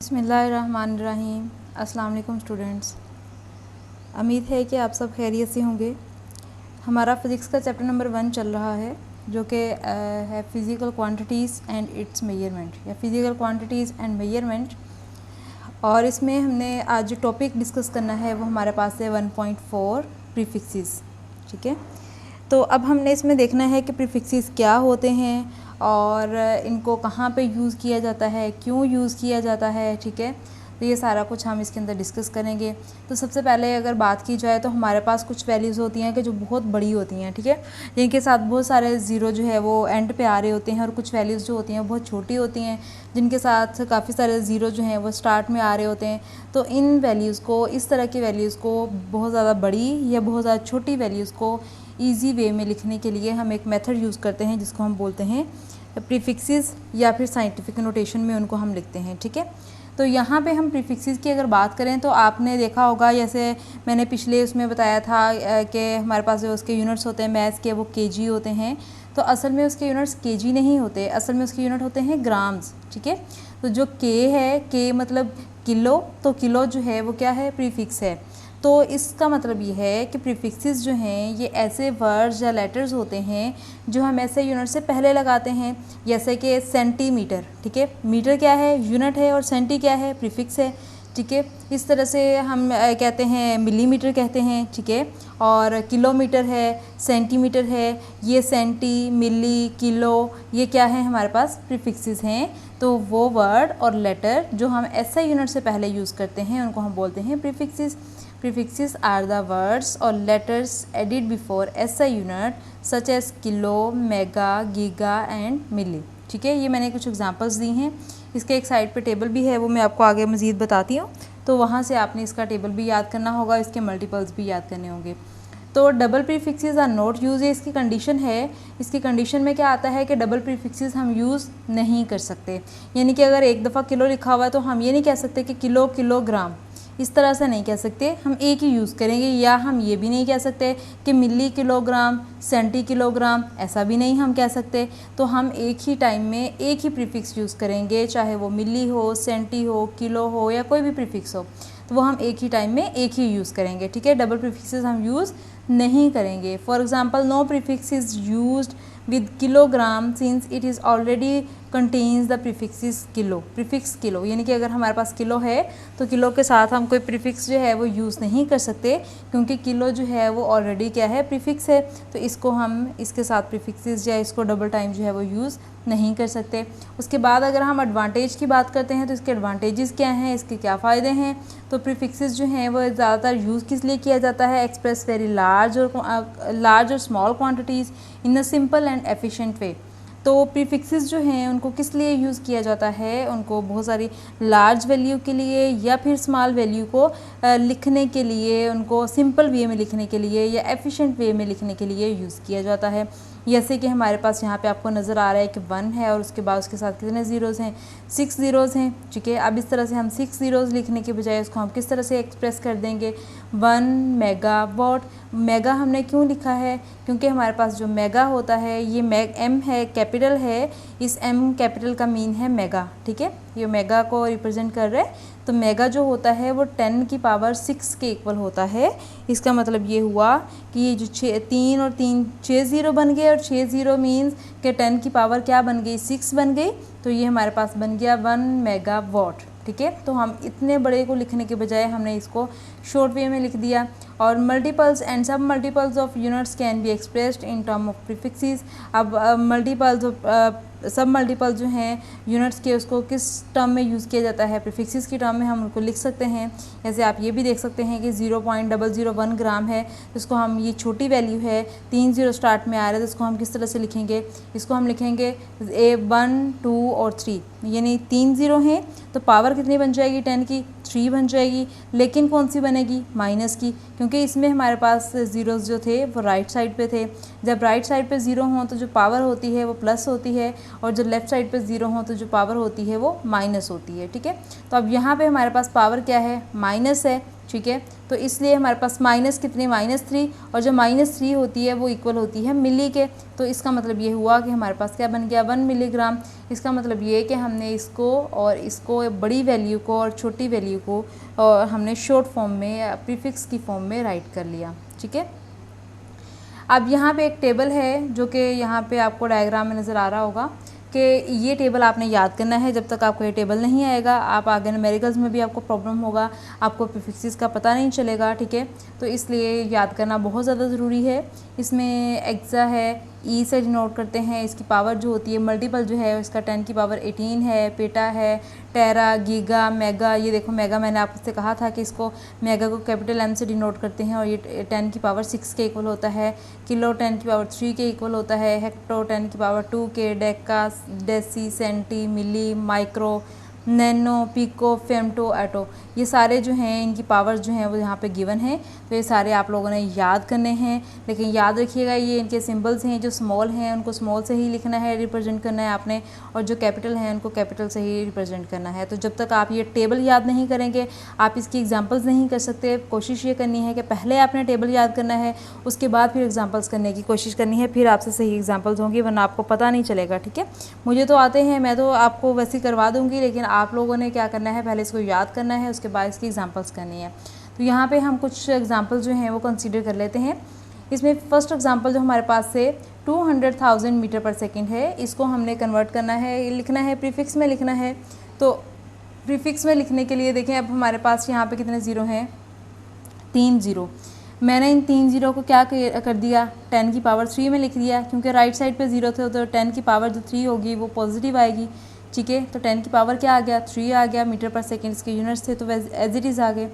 बिस्मिल्लाहिर्रहमानिर्रहीम। अस्सलाम वालेकुम स्टूडेंट्स, उम्मीद है कि आप सब खैरियत से होंगे। हमारा फ़िज़िक्स का चैप्टर नंबर 1 चल रहा है जो कि है physical quantities and it's measurement या फ़िज़िकल क्वांटिटीज़ एंड मेजरमेंट। और इसमें हमने आज जो टॉपिक डिस्कस करना है वो हमारे पास है 1.4 प्रीफिक्सेस। ठीक है, तो अब हमने इसमें देखना है कि प्रीफिक्सेस क्या होते हैं और इनको कहाँ पे यूज़ किया जाता है, क्यों यूज़ किया जाता है। ठीक है, तो ये सारा कुछ हम इसके अंदर डिस्कस करेंगे। तो सबसे पहले अगर बात की जाए तो हमारे पास कुछ वैल्यूज़ होती हैं कि जो बहुत बड़ी होती हैं। ठीक है, जिनके साथ बहुत सारे ज़ीरो जो है वो एंड पे आ रहे होते हैं, और कुछ वैल्यूज़ जो होती हैं बहुत छोटी होती हैं जिनके साथ काफ़ी सारे ज़ीरो जो हैं वो स्टार्ट में आ रहे होते हैं। तो इन वैल्यूज़ को, इस तरह की वैल्यूज़ को बहुत ज़्यादा बड़ी या बहुत ज़्यादा छोटी वैल्यूज़ को ईजी वे में लिखने के लिए हम एक मेथड यूज़ करते हैं जिसको हम बोलते हैं प्रीफिक्सेस, या फिर साइंटिफिक नोटेशन में उनको हम लिखते हैं। ठीक है, तो यहाँ पे हम प्रीफिक्सेस की अगर बात करें तो आपने देखा होगा, जैसे मैंने पिछले उसमें बताया था कि हमारे पास जो उसके यूनिट्स होते हैं मैथ्स के वो केजी होते हैं। तो असल में उसके यूनिट्स केजी नहीं होते, असल में उसके यूनिट होते हैं ग्राम्स। ठीक है, तो जो के है, के मतलब किलो, तो किलो जो है वो क्या है, प्रीफिक्स है। तो इसका मतलब ये है कि प्रीफिक्सेस जो हैं ये ऐसे वर्ड्स या लेटर्स होते हैं जो हम ऐसे यूनिट से पहले लगाते हैं, जैसे कि सेंटीमीटर। ठीक है, मीटर क्या है, यूनिट है, और सेंटी क्या है, प्रीफिक्स है। ठीक है, इस तरह से हम कहते हैं मिलीमीटर कहते हैं। ठीक है, और किलोमीटर है, सेंटीमीटर है, ये सेंटी, मिली, किलो, ये क्या है, हमारे पास प्रीफिक्सेस हैं। तो वो वर्ड और लेटर जो हम ऐसे यूनिट से पहले यूज़ करते हैं उनको हम बोलते हैं prefixes. Prefixes are the words or letters added before SI unit such as kilo, mega, giga and milli. ठीक है, ये मैंने कुछ एग्जांपल्स दी हैं। इसके एक साइड पे टेबल भी है, वो मैं आपको आगे मज़ीद बताती हूँ, तो वहाँ से आपने इसका टेबल भी याद करना होगा, इसके मल्टीपल्स भी याद करने होंगे। तो double prefixes are not use, ये इसकी कंडीशन है। इसकी कंडीशन में क्या आता है कि डबल प्रीफिक्सेस हम यूज़ नहीं कर सकते। यानी कि अगर एक दफ़ा किलो लिखा हुआ है तो हम ये नहीं कह सकते कि किलो, किलोग्राम, इस तरह से नहीं कह सकते, हम एक ही यूज़ करेंगे। या हम ये भी नहीं कह सकते कि मिली किलोग्राम, सेंटी किलोग्राम, ऐसा भी नहीं हम कह सकते। तो हम एक ही टाइम में एक ही प्रीफिक्स यूज़ करेंगे, चाहे वो मिली हो, सेंटी हो, किलो हो, या कोई भी प्रीफिक्स हो, तो वो हम एक ही टाइम में एक ही यूज़ करेंगे। ठीक है, डबल प्रीफिक्सेस हम यूज़ नहीं करेंगे। For example, no prefix is used with kilogram since it is already contains the prefixes kilo, prefix kilo. यानी कि अगर हमारे पास किलो है तो किलो के साथ हम कोई प्रीफिक्स जो है वो यूज़ नहीं कर सकते, क्योंकि किलो जो है वो ऑलरेडी क्या है, प्रीफिक्स है। तो इसको हम इसके साथ प्रीफिक्सेस या इसको डबल टाइम जो है वो यूज़ नहीं कर सकते। उसके बाद अगर हम एडवांटेज की बात करते हैं तो इसके एडवांटेजेस क्या हैं, इसके क्या फ़ायदे हैं। तो प्रीफिक्सेस जो हैं वो ज़्यादातर यूज़ किस लिए किया जाता है, एक्सप्रेस वेरी लार्ज और small quantities in a simple and efficient way. तो प्रीफिक्सेस जो हैं उनको किस लिए यूज़ किया जाता है, उनको बहुत सारी लार्ज वैल्यू के लिए या फिर स्मॉल वैल्यू को लिखने के लिए, उनको सिंपल वे में लिखने के लिए या एफिशिएंट वे में लिखने के लिए यूज़ किया जाता है। जैसे कि हमारे पास यहाँ पे आपको नज़र आ रहा है कि 1 है और उसके बाद उसके साथ कितने ज़ीरोज़ हैं, 6 ज़ीरोज़ हैं। ठीक है, अब इस तरह से हम 6 ज़ीरोज़ लिखने के बजाय उसको हम किस तरह से एक्सप्रेस कर देंगे, 1 मेगा वॉट। मेगा हमने क्यों लिखा है, क्योंकि हमारे पास जो मेगा होता है ये एम है, कैपिटल है, इस एम कैपिटल का मीन है मेगा। ठीक है, ये मेगा को रिप्रेजेंट कर रहा है। तो मेगा जो होता है वो 10 की पावर 6 के इक्वल होता है। इसका मतलब ये हुआ कि ये जो 3 और 3 6 ज़ीरो बन गए, और 6 ज़ीरो मीन्स कि 10 की पावर क्या बन गई, 6 बन गई। तो ये हमारे पास बन गया 1 मेगा वॉट। ठीक है, तो हम इतने बड़े को लिखने के बजाय हमने इसको शॉर्ट वे में लिख दिया। और मल्टीपल्स एंड सब multiples of units can be expressed in term of prefixes. अब मल्टीपल्स ऑफ सब मल्टीपल जो हैं यूनिट्स के, उसको किस टर्म में यूज़ किया जाता है, प्रीफिक्सेस की टर्म में हम उनको लिख सकते हैं। जैसे आप ये भी देख सकते हैं कि 0.001 ग्राम है, इसको हम, ये छोटी वैल्यू है, 3 ज़ीरो स्टार्ट में आ रहा है, तो इसको हम किस तरह से लिखेंगे, इसको हम लिखेंगे 1 2 और 3, यानी 3 ज़ीरो हैं तो पावर कितनी बन जाएगी 10 की, 3 बन जाएगी। लेकिन कौन सी बनेगी, माइनस की, क्योंकि इसमें हमारे पास ज़ीरोज़ जो थे वो राइट साइड पे थे। जब राइट साइड पे ज़ीरो हों तो जो पावर होती है वो प्लस होती है, और जब लेफ़्ट साइड पे ज़ीरो हों तो जो पावर होती है वो माइनस होती है। ठीक है, तो अब यहाँ पे हमारे पास पावर क्या है, माइनस है, ठीक है। तो इसलिए हमारे पास माइनस कितने, -3, और जो -3 होती है वो इक्वल होती है मिली के। तो इसका मतलब ये हुआ कि हमारे पास क्या बन गया, 1 मिलीग्राम। इसका मतलब ये है कि हमने इसको और इसको, बड़ी वैल्यू को और छोटी वैल्यू को और हमने शॉर्ट फॉर्म में या प्रीफिक्स की फॉर्म में राइट कर लिया, ठीक है। अब यहाँ पे एक टेबल है जो कि यहाँ पे आपको डायग्राम में नज़र आ रहा होगा कि ये टेबल आपने याद करना है। जब तक आपको ये टेबल नहीं आएगा, आप आगे न्यूमेरिकल्स में भी आपको प्रॉब्लम होगा, आपको प्रीफिक्सेस का पता नहीं चलेगा, ठीक है। तो इसलिए याद करना बहुत ज़्यादा ज़रूरी है। इसमें एक्सा है, ई से डिनोट करते हैं, इसकी पावर जो होती है मल्टीपल जो है इसका 10 की पावर 18 है, पेटा है, टेरा, गीगा, मेगा। ये देखो मेगा, मैंने आपसे कहा था कि इसको मेगा को कैपिटल एम से डिनोट करते हैं और ये 10 की पावर 6 के इक्वल होता है। किलो 10 की पावर 3 के इक्वल होता है। हेक्टो 10 की पावर 2 के, डेका, डेसी, सेंटी, मिली, माइक्रो, नैनो, पिको, फेमटो, एटो, ये सारे जो हैं इनकी पावर्स जो हैं वो यहाँ पे गिवन है। तो ये सारे आप लोगों ने याद करने हैं, लेकिन याद रखिएगा ये इनके सिंबल्स हैं, जो स्मॉल हैं उनको स्मॉल से ही लिखना है, रिप्रेजेंट करना है आपने, और जो कैपिटल हैं उनको कैपिटल से ही रिप्रेजेंट करना है। तो जब तक आप ये टेबल याद नहीं करेंगे, आप इसकी एग्जाम्पल्स नहीं कर सकते। कोशिश ये करनी है कि पहले आपने टेबल याद करना है, उसके बाद फिर एग्जाम्पल्स करने की कोशिश करनी है, फिर आपसे सही एग्जाम्पल्स होंगी, वरना आपको पता नहीं चलेगा, ठीक है। मुझे तो आते हैं, मैं तो आपको वैसे करवा दूँगी, लेकिन आप लोगों ने क्या करना है, पहले इसको याद करना है, उसके बाद इसकी एग्जांपल्स करनी है। तो यहाँ पे हम कुछ एग्जांपल जो हैं वो कंसीडर कर लेते हैं। इसमें फर्स्ट एग्जांपल जो हमारे पास से 200,000 मीटर पर सेकंड है, इसको हमने कन्वर्ट करना है, लिखना है, प्रीफिक्स में लिखना है। तो प्रीफिक्स में लिखने के लिए देखें, अब हमारे पास यहाँ पे कितने ज़ीरो हैं, 3 ज़ीरो। मैंने इन 3 ज़ीरो को क्या कर दिया, 10 की पावर 3 में लिख दिया, क्योंकि राइट साइड पे ज़ीरो थे, तो 10 की पावर जो 3 होगी वो पॉजिटिव आएगी, ठीक है। तो 10 की पावर क्या आ गया, 3 आ गया। मीटर पर सेकेंड इसके यूनिट्स थे तो एज इट इज़ आ गए।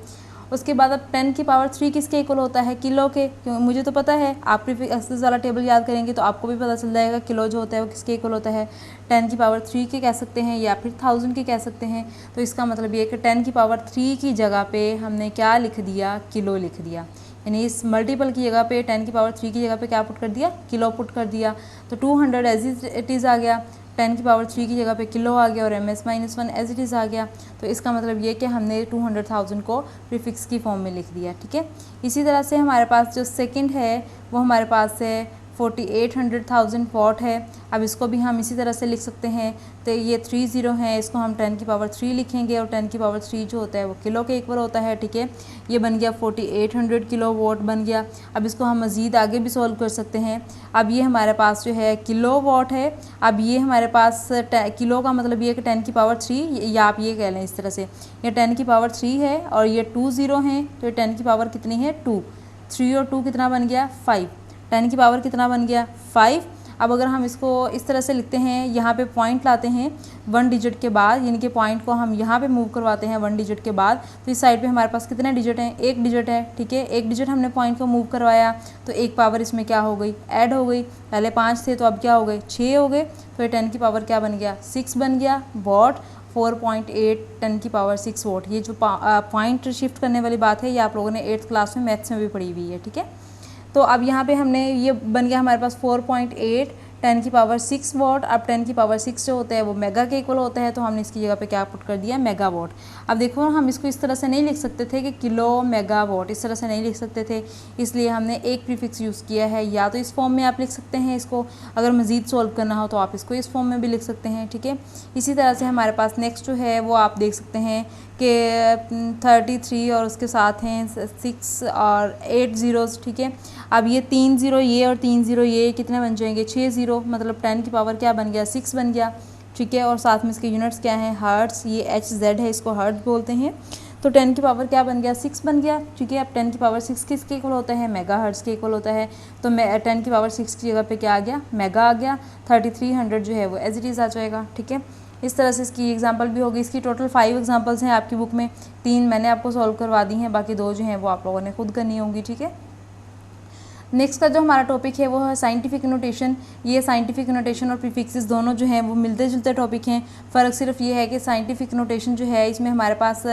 उसके बाद अब 10 की पावर 3 किसके इक्वल होता है, किलो के। क्यों, मुझे तो पता है, आप प्रीफिक्स वाला टेबल याद करेंगे तो आपको भी पता चल जाएगा किलो जो होता है वो किसके इक्वल होता है, 10 की पावर 3 के कह सकते हैं या फिर 1000 के कह सकते हैं। तो इसका मतलब ये कि 10 की पावर 3 की जगह पे हमने क्या लिख दिया, किलो लिख दिया। यानी इस मल्टीपल की जगह पे 10 की पावर 3 की जगह पे क्या पुट कर दिया, किलो पुट कर दिया। तो 200 एज इट इज़ आ गया, 10 की पावर 3 की जगह पे किलो आ गया, और ms-1 एज इट इज़ आ गया। तो इसका मतलब ये कि हमने 200,000 को प्रीफिक्स की फॉर्म में लिख दिया, ठीक है। इसी तरह से हमारे पास जो सेकंड है वो हमारे पास है 4800,000 वॉट है। अब इसको भी हम इसी तरह से लिख सकते हैं। तो ये 3 ज़ीरो हैं, इसको हम 10 की पावर 3 लिखेंगे, और 10 की पावर 3 जो होता है वो किलो के इक्वल होता है, ठीक है। ये बन गया 4800 किलो वॉट बन गया। अब इसको हम मज़ीद आगे भी सॉल्व कर सकते हैं। अब ये हमारे पास जो है किलो वॉट है। अब ये हमारे पास किलो का मतलब ये कि 10 की पावर 3, या आप ये कह लें इस तरह से, ये 10 की पावर 3 है और ये 2 ज़ीरो हैं, तो ये 10 की पावर कितनी है, 2। 3 और 2 कितना बन गया, 5। 10 की पावर कितना बन गया, 5। अब अगर हम इसको इस तरह से लिखते हैं, यहाँ पे पॉइंट लाते हैं 1 डिजिट के बाद, यानी कि पॉइंट को हम यहाँ पे मूव करवाते हैं 1 डिजिट के बाद, तो इस साइड पे हमारे पास कितने डिजिट हैं, 1 डिजिट है, ठीक है। 1 डिजिट हमने पॉइंट को मूव करवाया तो एक पावर इसमें क्या हो गई, ऐड हो गई। पहले 5 थे तो अब क्या हो गए, 6 हो गए। तो ये 10 की पावर क्या बन गया, 6 बन गया वॉट। 4.8 10 की पावर 6 वॉट। ये जो पॉइंट शिफ्ट करने वाली बात है ये आप लोगों ने 8th क्लास में मैथ्स में भी पढ़ी हुई है, ठीक है। तो अब यहाँ पे हमने ये बन गया हमारे पास 4.8 10 की पावर 6 वॉट। अब 10 की पावर 6 जो होता है वो मेगा के इक्वल होता है, तो हमने इसकी जगह पे क्या पुट कर दिया, मेगा वॉट। अब देखो हम इसको इस तरह से नहीं लिख सकते थे कि किलो मेगा वॉट, इस तरह से नहीं लिख सकते थे, इसलिए हमने एक प्रीफिक्स यूज़ किया है। या तो इस फॉर्म में आप लिख सकते हैं इसको, अगर मज़ीद सॉल्व करना हो तो आप इसको इस फॉर्म में भी लिख सकते हैं, ठीक है। इसी तरह से हमारे पास नेक्स्ट जो है वो आप देख सकते हैं कि 33 और उसके साथ हैं 6 और 8 ज़ीरोज़, ठीक है। अब ये 3 ज़ीरो ये और 3 ज़ीरो ये कितने बन जाएंगे, 6 ज़ीरो, मतलब 10 की पावर क्या बन गया, 6 बन गया, ठीक है। और साथ में इसके यूनिट्स क्या हैं, हर्ट्स, ये HZ है, इसको हर्ट्स बोलते हैं। तो 10 की पावर क्या बन गया, 6 बन गया, ठीक है। अब 10 की पावर 6 किसके इक्वल होता है, मेगा हर्ट्स के इक्वल होता है। तो 10 की पावर 6 की जगह पे क्या आ गया, मेगा आ गया। 3300 जो है वो एज इट इज़ आ जाएगा, ठीक है। इस तरह से इसकी एग्जांपल भी होगी। इसकी टोटल 5 एग्जांपल्स हैं आपकी बुक में, 3 मैंने आपको सॉल्व करवा दी हैं, बाकी 2 जो हैं वो आप लोगों ने खुद करनी होंगी, ठीक है। नेक्स्ट का जो हमारा टॉपिक है वो है साइंटिफिक नोटेशन। ये साइंटिफिक नोटेशन और प्रीफिक्सेस दोनों जो हैं वो मिलते जुलते टॉपिक हैं। फ़र्क सिर्फ ये है कि साइंटिफिक नोटेशन जो है इसमें हमारे पास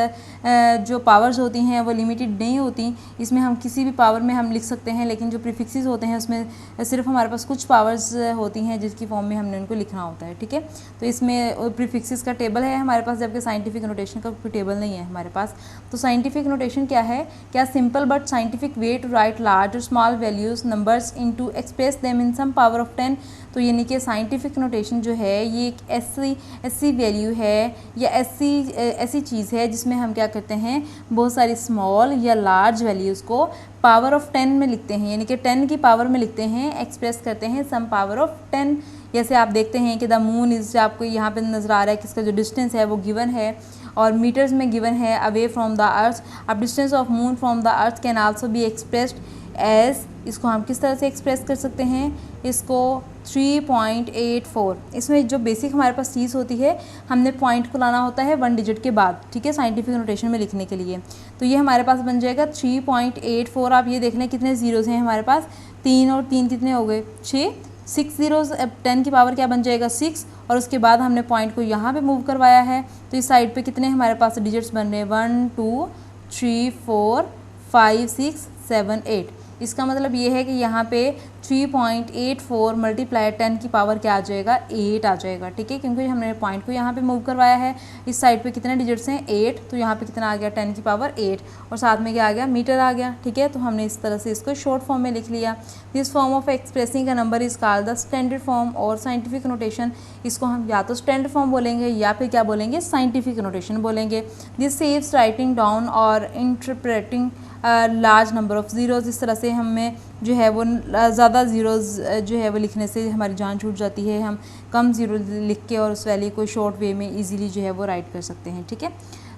जो पावर्स होती हैं वो लिमिटेड नहीं होती, इसमें हम किसी भी पावर में हम लिख सकते हैं, लेकिन जो प्रीफिक्सेस होते हैं उसमें सिर्फ हमारे पास कुछ पावर्स होती हैं जिसकी फॉर्म में हमने उनको लिखना होता है। ठीक है, तो इसमें प्रीफिक्सेस का टेबल है हमारे पास, जबकि साइंटिफिक नोटेशन का कोई टेबल नहीं है हमारे पास। तो साइंटिफिक नोटेशन क्या है? क्या simple but scientific way to write large और small values numbers into express them in some power of 10। तो यानी कि साइंटिफिक नोटेशन जो है ये एक ऐसी वैल्यू है या ऐसी चीज़ है जिसमें हम क्या करते हैं, बहुत सारी स्मॉल या लार्ज वैल्यूज़ को पावर ऑफ 10 में लिखते हैं, यानी कि 10 की पावर में लिखते हैं, एक्सप्रेस करते हैं सम पावर ऑफ 10। जैसे आप देखते हैं कि द मून इज़, आपको यहाँ पे नज़र आ रहा है कि इसका जो डिस्टेंस है वो गिवन है और मीटर्स में गिवन है अवे फ्रॉम द अर्थ। अब distance of moon from the earth can also be expressed as, इसको हम किस तरह से एक्सप्रेस कर सकते हैं, इसको 3.84। इसमें जो बेसिक हमारे पास चीज़ होती है, हमने पॉइंट को लाना होता है 1 डिजिट के बाद, ठीक है, साइंटिफिक नोटेशन में लिखने के लिए। तो ये हमारे पास बन जाएगा 3.84। आप ये देख लें कितने ज़ीरोज़ हैं हमारे पास, 3 और 3 कितने हो गए, 6 ज़ीरोज़। अब 10 की पावर क्या बन जाएगा, 6, और उसके बाद हमने पॉइंट को यहाँ पे मूव करवाया है, तो इस साइड पे कितने हमारे पास डिजिट्स बन रहे हैं, 1 2 3 4 5 6 7 8। इसका मतलब ये है कि यहाँ पे 3.84 मल्टीप्लाई 10 की पावर क्या आ जाएगा, 8 आ जाएगा। ठीक है, क्योंकि हमने पॉइंट को यहाँ पे मूव करवाया है। इस साइड पे कितने डिजिट्स हैं, 8, तो यहाँ पे कितना आ गया, 10 की पावर 8, और साथ में क्या आ गया, मीटर आ गया। ठीक है, तो हमने इस तरह से इसको शॉर्ट फॉर्म में लिख लिया। This form of expressing a number is called the standard form और साइंटिफिक नोटेशन। इसको हम या तो स्टैंडर्ड फॉर्म बोलेंगे या फिर क्या बोलेंगे, साइंटिफिक नोटेशन बोलेंगे। दिस सेव्स राइटिंग डाउन और interpreting large number of zeros. इस तरह से हमें जो है वो ज़्यादा ज़ीरोज़ जो है वो लिखने से हमारी जान छूट जाती है। हम कम ज़ीरो लिख के और उस वैल्यू को शॉर्ट वे में इजीली जो है वो राइट कर सकते हैं। ठीक है,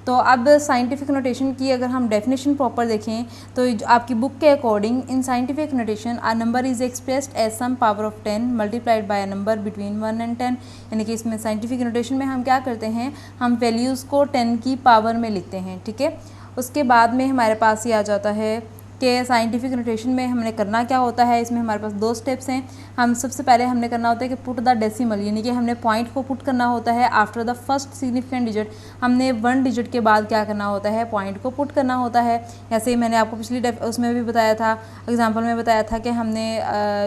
तो अब साइंटिफिक नोटेशन की अगर हम डेफिनेशन प्रॉपर देखें तो आपकी बुक के according, in scientific notation a number is expressed as some power of 10 multiplied by a number between 1 and 10। यानी कि इसमें साइंटिफिक नोटेशन में हम क्या करते हैं, हम वैल्यूज़ को 10 की पावर में लिखते हैं। ठीक है, उसके बाद में हमारे पास ये आ जाता है कि साइंटिफिक नोटेशन में हमने करना क्या होता है। इसमें हमारे पास 2 स्टेप्स हैं। हम सबसे पहले हमने करना होता है कि पुट द डेसिमल, यानी कि हमने पॉइंट को पुट करना होता है after the first significant digit. हमने 1 डिजिट के बाद क्या करना होता है, पॉइंट को पुट करना होता है। ऐसे ही मैंने आपको पिछली उसमें भी बताया था, एग्जाम्पल में बताया था कि हमने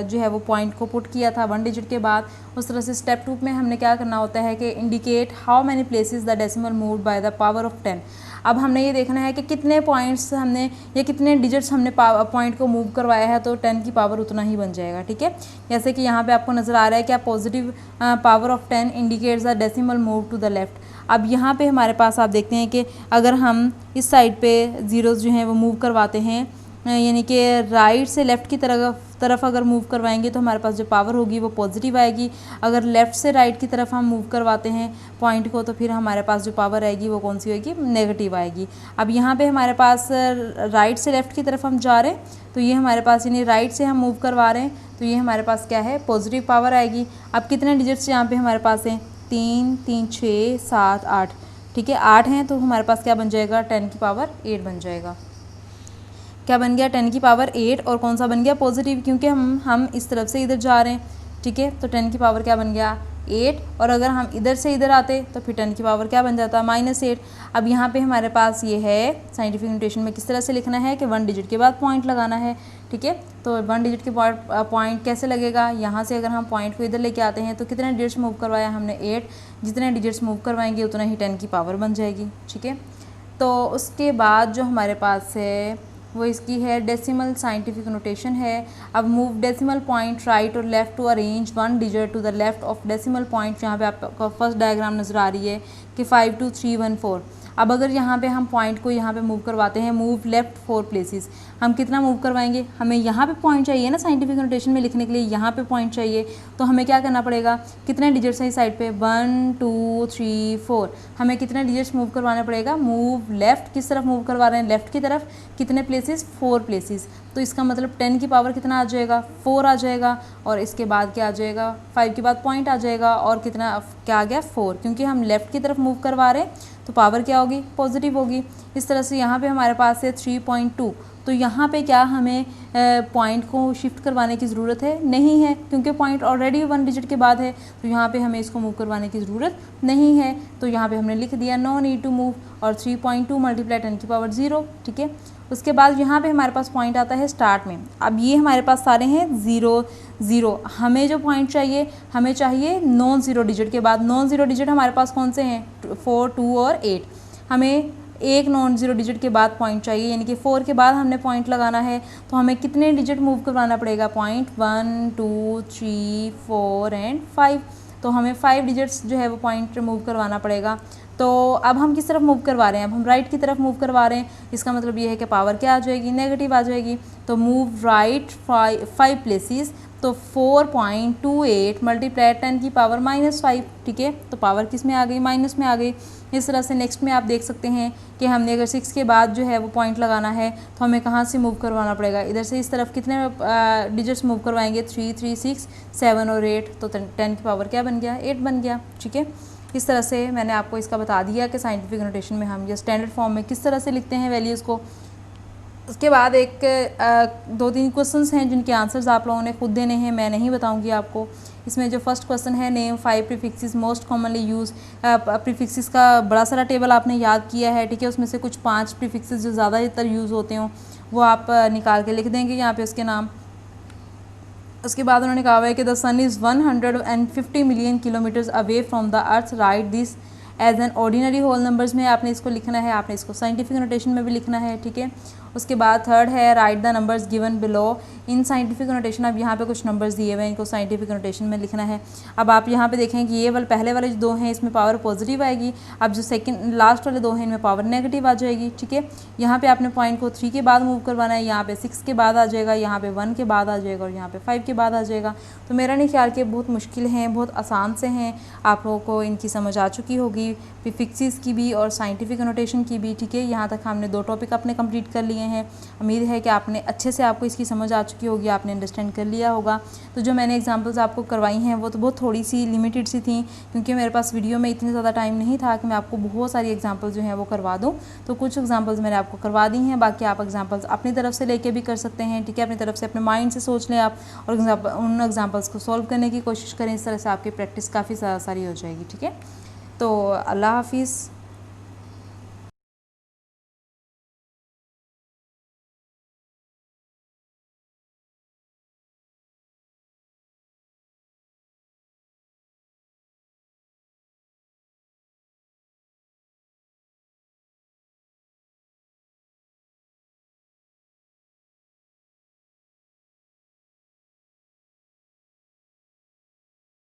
जो है वो पॉइंट को पुट किया था 1 डिजिट के बाद। उस तरह से स्टेप 2 में हमने क्या करना होता है कि indicate how many places the decimal moved by the power of 10। अब हमने ये देखना है कि कितने पॉइंट्स हमने या कितने डिजिट्स हमने पॉइंट को मूव करवाया है, तो 10 की पावर उतना ही बन जाएगा। ठीक है, जैसे कि यहाँ पे आपको नज़र आ रहा है कि positive power of 10 indicates the decimal move to the left. अब यहाँ पे हमारे पास आप देखते हैं कि अगर हम इस साइड पे ज़ीरोज़ जो हैं वो मूव करवाते हैं, यानी कि राइट से लेफ़्ट की तरफ अगर मूव करवाएंगे तो हमारे पास जो पावर होगी वो पॉजिटिव आएगी। अगर लेफ़्ट से राइट की तरफ हम मूव करवाते हैं पॉइंट को, तो फिर हमारे पास जो पावर आएगी वो कौन सी होगी, नेगेटिव आएगी। अब यहाँ पे हमारे पास राइट से लेफ़्ट की तरफ हम जा रहे हैं, तो ये हमारे पास यानी राइट से हम मूव करवा रहे हैं, तो ये हमारे पास क्या है, पॉजिटिव पावर आएगी। अब कितने डिजिट्स यहाँ पर हमारे पास हैं, 3 3 6 7 8। ठीक है, 8 हैं, तो हमारे पास क्या बन जाएगा, 10 की पावर 8 बन जाएगा। क्या बन गया, 10 की पावर 8, और कौन सा बन गया, पॉजिटिव, क्योंकि हम इस तरफ से इधर जा रहे हैं। ठीक है, तो 10 की पावर क्या बन गया, 8, और अगर हम इधर से इधर आते तो फिर 10 की पावर क्या बन जाता, -8। अब यहाँ पे हमारे पास ये है साइंटिफिक नोटेशन में किस तरह से लिखना है कि 1 डिजिट के बाद पॉइंट लगाना है। ठीक है, तो 1 डिजिट के बाद पॉइंट कैसे लगेगा, यहाँ से अगर हम पॉइंट को इधर लेके आते हैं तो कितने डिजिट्स मूव करवाया हमने, 8। जितने डिजिट्स मूव करवाएंगे उतना ही 10 की पावर बन जाएगी। ठीक है, तो उसके बाद जो हमारे पास है वो इसकी है डेसिमल साइंटिफिक नोटेशन है। अब मूव डेसिमल पॉइंट राइट और left to arrange 1 digit to the left of decimal point. यहाँ पे आपका फर्स्ट डायग्राम नज़र आ रही है कि 5 2 3 1 4। अब अगर यहाँ पे हम पॉइंट को यहाँ पे मूव करवाते हैं, मूव लेफ़्ट 4 प्लेसेस, हम कितना मूव करवाएंगे, हमें यहाँ पे पॉइंट चाहिए ना साइंटिफिक नोटेशन में लिखने के लिए, यहाँ पे पॉइंट चाहिए, तो हमें क्या करना पड़ेगा, कितने डिजिट्स हैं इस साइड पे, 1 2 3 4। हमें कितने डिजिट्स मूव करवाना पड़ेगा, मूव लेफ़्ट, किस तरफ मूव करवा रहे हैं, लेफ़्ट की तरफ। कितने प्लेसेस प्लेसेस 4 प्लेसेस, तो इसका मतलब 10 की पावर कितना आ जाएगा 4 आ जाएगा, और इसके बाद क्या आ जाएगा 5 के बाद पॉइंट आ जाएगा, और कितना क्या आ गया 4, क्योंकि हम लेफ़्ट की तरफ मूव करवा रहे हैं तो पावर क्या होगी पॉजिटिव होगी। इस तरह से यहाँ पे हमारे पास है 3.2, तो यहाँ पे क्या हमें पॉइंट को शिफ्ट करवाने की ज़रूरत है नहीं है, क्योंकि पॉइंट ऑलरेडी 1 डिजिट के बाद है, तो यहाँ पे हमें इसको मूव करवाने की ज़रूरत नहीं है। तो यहाँ पे हमने लिख दिया नो नीड टू मूव, और 3.2 मल्टीप्लाई 10 की पावर 0, ठीक है। उसके बाद यहाँ पे हमारे पास पॉइंट आता है स्टार्ट में। अब ये हमारे पास सारे हैं 0 0, हमें जो पॉइंट चाहिए हमें चाहिए नॉन ज़ीरो डिजिट के बाद। नॉन ज़ीरो डिजिट हमारे पास कौन से हैं 4, 2 और 8, हमें एक नॉन ज़ीरो डिजिट के बाद पॉइंट चाहिए, यानी कि 4 के बाद हमने पॉइंट लगाना है, तो हमें कितने डिजिट मूव करवाना पड़ेगा पॉइंट 1 2 3 4 एंड 5, तो हमें 5 डिजिट्स जो है वो पॉइंट मूव करवाना पड़ेगा। तो अब हम किस तरफ मूव करवा रहे हैं, अब हम राइट की तरफ मूव करवा रहे हैं, इसका मतलब ये है कि पावर क्या आ जाएगी नेगेटिव आ जाएगी। तो मूव राइट 5 प्लेसेस, तो 4.28 मल्टीप्लाई 10 की पावर -5, ठीक है, तो पावर किस में आ गई माइनस में आ गई। इस तरह से नेक्स्ट में आप देख सकते हैं कि हमने अगर 6 के बाद जो है वो पॉइंट लगाना है तो हमें कहाँ से मूव करवाना पड़ेगा, इधर से इस तरफ कितने डिजिट्स मूव करवाएंगे 3 3 6 7 और 8, तो 10 की पावर क्या बन गया 8 बन गया, ठीक है। इस तरह से मैंने आपको इसका बता दिया कि साइंटिफिक नोटेशन में हम ये स्टैंडर्ड फॉर्म में किस तरह से लिखते हैं वैल्यूज़ को। उसके बाद एक 2-3 क्वेश्चंस हैं जिनके आंसर्स आप लोगों ने खुद देने हैं, मैं नहीं बताऊंगी आपको। इसमें जो फर्स्ट क्वेश्चन है name 5 prefixes most commonly use, prefixes का बड़ा सारा टेबल आपने याद किया है, ठीक है, उसमें से कुछ 5 प्रीफिक्सेस जो ज़्यादातर यूज़ होते हों वो आप निकाल के लिख देंगे यहाँ पे उसके नाम। उसके बाद उन्होंने कहा हुआ है कि the sun is 150 million kilometres away from the earth, right this as an ordinary whole numbers में आपने इसको लिखना है, आपने इसको साइंटिफिक नोटेशन में भी लिखना है, ठीक है। उसके बाद थर्ड है right the numbers given below in scientific notation. अब यहाँ पे कुछ नंबर्स दिए हुए हैं, इनको साइंटिफिक नोटेशन में लिखना है। अब आप यहाँ पे देखें कि ये वाले पहले वाले जो 2 हैं इसमें पावर पॉजिटिव आएगी, अब जो सेकंड लास्ट वाले 2 हैं इनमें पावर नेगेटिव आ जाएगी, ठीक है। यहाँ पे आपने पॉइंट को 3 के बाद मूव करवाना है, यहाँ पे 6 के बाद आ जाएगा, यहाँ पे 1 के बाद आ जाएगा और यहाँ पे 5 के बाद आ जाएगा। तो मेरा नहीं ख्याल कि बहुत मुश्किल हैं, बहुत आसान से हैं, आप लोगों को इनकी समझ आ चुकी होगी, प्रीफिक्सेस की भी और साइंटिफिक नोटेशन की भी, ठीक है। यहाँ तक हमने 2 टॉपिक अपने कंप्लीट कर लिए हैं। उम्मीद है कि आपने अच्छे से आपको इसकी समझ आ चुकी होगी, आपने अंडरस्टैंड कर लिया होगा। तो जो मैंने एग्जांपल्स आपको करवाई हैं वो तो बहुत थोड़ी सी लिमिटेड सी थी, क्योंकि मेरे पास वीडियो में इतनी ज़्यादा टाइम नहीं था कि मैं आपको बहुत सारी एग्जांपल्स जो हैं वो करवा दूँ। तो कुछ एग्जांपल्स मैंने आपको करवा दी हैं, बाकी आप एग्जांपल्स अपनी तरफ से लेके भी कर सकते हैं, ठीक है। अपनी तरफ से अपने माइंड से सोच लें आप और उन एग्जांपल्स को सॉल्व करने की कोशिश करें, इस तरह से आपकी प्रैक्टिस काफ़ी सारी हो जाएगी, ठीक है। तो अल्लाह हाफिज़।